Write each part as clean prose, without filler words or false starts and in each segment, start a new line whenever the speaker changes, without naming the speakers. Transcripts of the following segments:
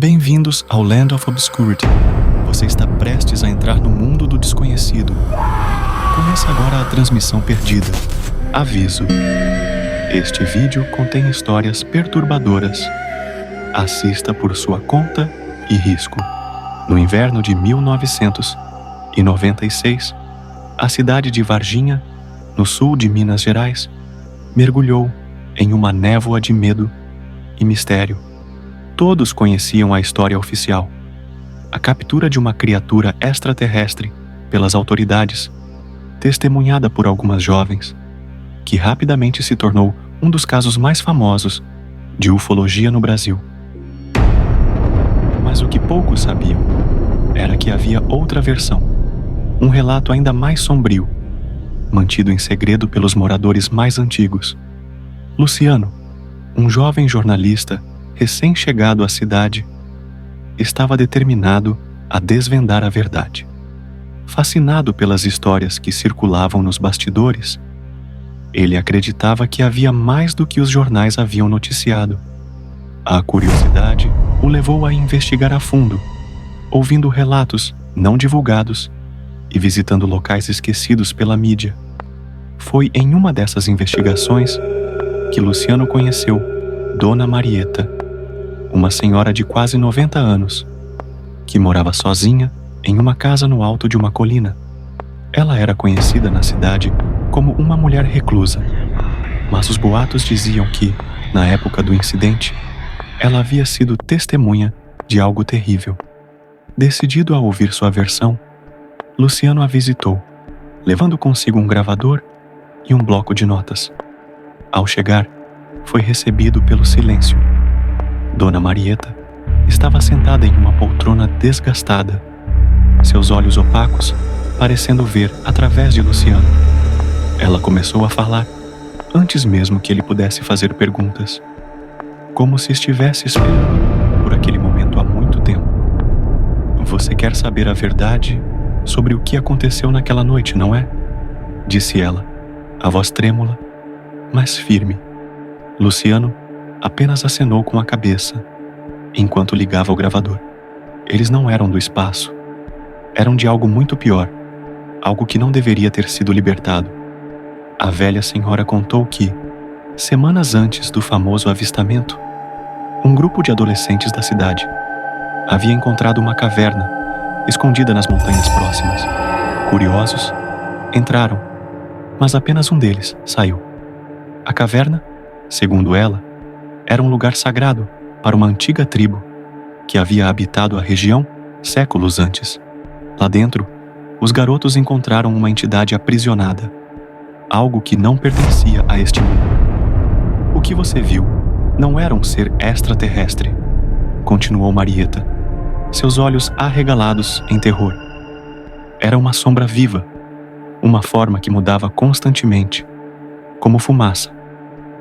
Bem-vindos ao Land of Obscurity. Você está prestes a entrar no mundo do desconhecido. Começa agora a transmissão perdida. Aviso: este vídeo contém histórias perturbadoras. Assista por sua conta e risco. No inverno de 1996, a cidade de Varginha, no sul de Minas Gerais, mergulhou em uma névoa de medo e mistério. Todos conheciam a história oficial: a captura de uma criatura extraterrestre pelas autoridades, testemunhada por algumas jovens, que rapidamente se tornou um dos casos mais famosos de ufologia no Brasil. Mas o que poucos sabiam era que havia outra versão, um relato ainda mais sombrio, mantido em segredo pelos moradores mais antigos. Luciano, um jovem jornalista recém-chegado à cidade, estava determinado a desvendar a verdade. Fascinado pelas histórias que circulavam nos bastidores, ele acreditava que havia mais do que os jornais haviam noticiado. A curiosidade o levou a investigar a fundo, ouvindo relatos não divulgados e visitando locais esquecidos pela mídia. Foi em uma dessas investigações que Luciano conheceu Dona Marieta, uma senhora de quase 90 anos, que morava sozinha em uma casa no alto de uma colina. Ela era conhecida na cidade como uma mulher reclusa, mas os boatos diziam que, na época do incidente, ela havia sido testemunha de algo terrível. Decidido a ouvir sua versão, Luciano a visitou, levando consigo um gravador e um bloco de notas. Ao chegar, foi recebido pelo silêncio. Dona Marieta estava sentada em uma poltrona desgastada, seus olhos opacos parecendo ver através de Luciano. Ela começou a falar antes mesmo que ele pudesse fazer perguntas, como se estivesse esperando por aquele momento há muito tempo. "Você quer saber a verdade sobre o que aconteceu naquela noite, não é?" disse ela, a voz trêmula, mas firme. Luciano apenas acenou com a cabeça, enquanto ligava o gravador. Eles não eram do espaço. Eram de algo muito pior, algo que não deveria ter sido libertado. A velha senhora contou que, semanas antes do famoso avistamento, um grupo de adolescentes da cidade havia encontrado uma caverna escondida nas montanhas próximas. Curiosos, entraram, mas apenas um deles saiu. A caverna, segundo ela, era um lugar sagrado para uma antiga tribo que havia habitado a região séculos antes. Lá dentro, os garotos encontraram uma entidade aprisionada, algo que não pertencia a este mundo. "O que você viu não era um ser extraterrestre", continuou Marieta, seus olhos arregalados em terror. "Era uma sombra viva, uma forma que mudava constantemente, como fumaça.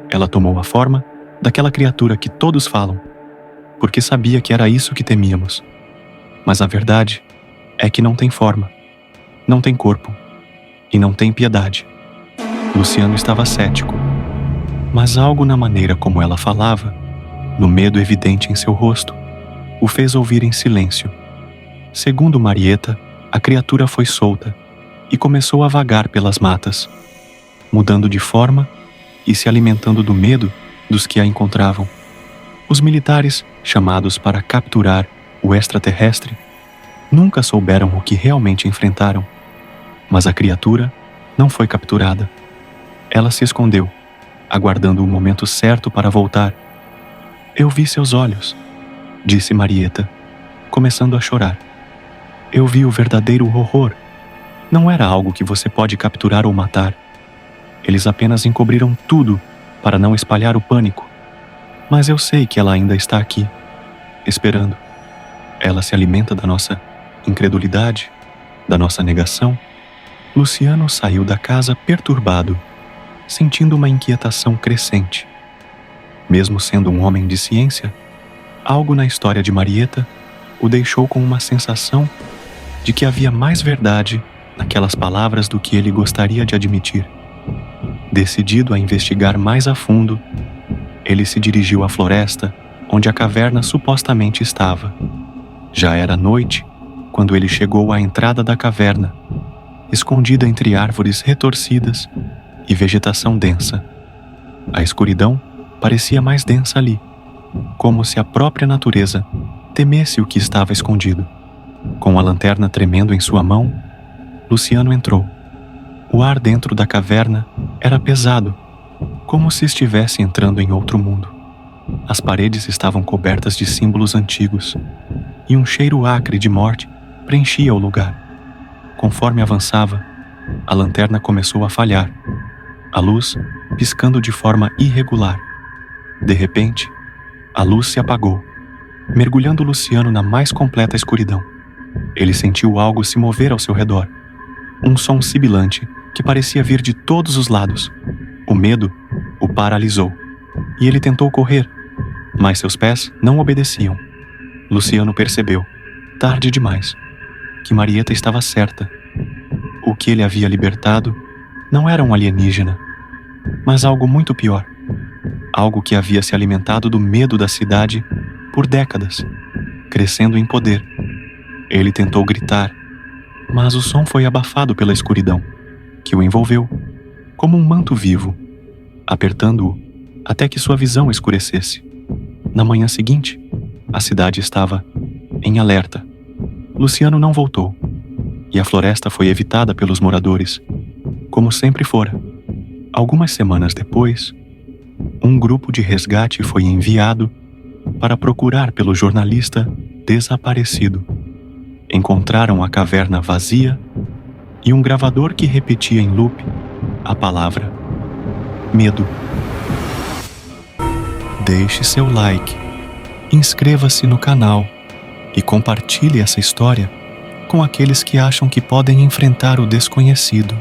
Ela tomou a forma daquela criatura que todos falam, porque sabia que era isso que temíamos. Mas a verdade é que não tem forma, não tem corpo e não tem piedade." Luciano estava cético, mas algo na maneira como ela falava, no medo evidente em seu rosto, o fez ouvir em silêncio. Segundo Marieta, a criatura foi solta e começou a vagar pelas matas, mudando de forma e se alimentando do medo dos que a encontravam. Os militares, chamados para capturar o extraterrestre, nunca souberam o que realmente enfrentaram, mas a criatura não foi capturada. Ela se escondeu, aguardando o momento certo para voltar. "Eu vi seus olhos", disse Marieta, começando a chorar. "Eu vi o verdadeiro horror. Não era algo que você pode capturar ou matar. Eles apenas encobriram tudo para não espalhar o pânico. Mas eu sei que ela ainda está aqui, esperando. Ela se alimenta da nossa incredulidade, da nossa negação." Luciano saiu da casa perturbado, sentindo uma inquietação crescente. Mesmo sendo um homem de ciência, algo na história de Marieta o deixou com uma sensação de que havia mais verdade naquelas palavras do que ele gostaria de admitir. Decidido a investigar mais a fundo, ele se dirigiu à floresta onde a caverna supostamente estava. Já era noite quando ele chegou à entrada da caverna, escondida entre árvores retorcidas e vegetação densa. A escuridão parecia mais densa ali, como se a própria natureza temesse o que estava escondido. Com a lanterna tremendo em sua mão, Luciano entrou. O ar dentro da caverna era pesado, como se estivesse entrando em outro mundo. As paredes estavam cobertas de símbolos antigos, e um cheiro acre de morte preenchia o lugar. Conforme avançava, a lanterna começou a falhar, a luz piscando de forma irregular. De repente, a luz se apagou, mergulhando Luciano na mais completa escuridão. Ele sentiu algo se mover ao seu redor, um som sibilante que parecia vir de todos os lados. O medo o paralisou, e ele tentou correr, mas seus pés não obedeciam. Luciano percebeu, tarde demais, que Marieta estava certa. O que ele havia libertado não era um alienígena, mas algo muito pior. Algo que havia se alimentado do medo da cidade por décadas, crescendo em poder. Ele tentou gritar, mas o som foi abafado pela escuridão, que o envolveu, como um manto vivo, apertando-o até que sua visão escurecesse. Na manhã seguinte, a cidade estava em alerta. Luciano não voltou, e a floresta foi evitada pelos moradores, como sempre fora. Algumas semanas depois, um grupo de resgate foi enviado para procurar pelo jornalista desaparecido. Encontraram a caverna vazia e um gravador que repetia em loop a palavra medo. Deixe seu like, inscreva-se no canal e compartilhe essa história com aqueles que acham que podem enfrentar o desconhecido.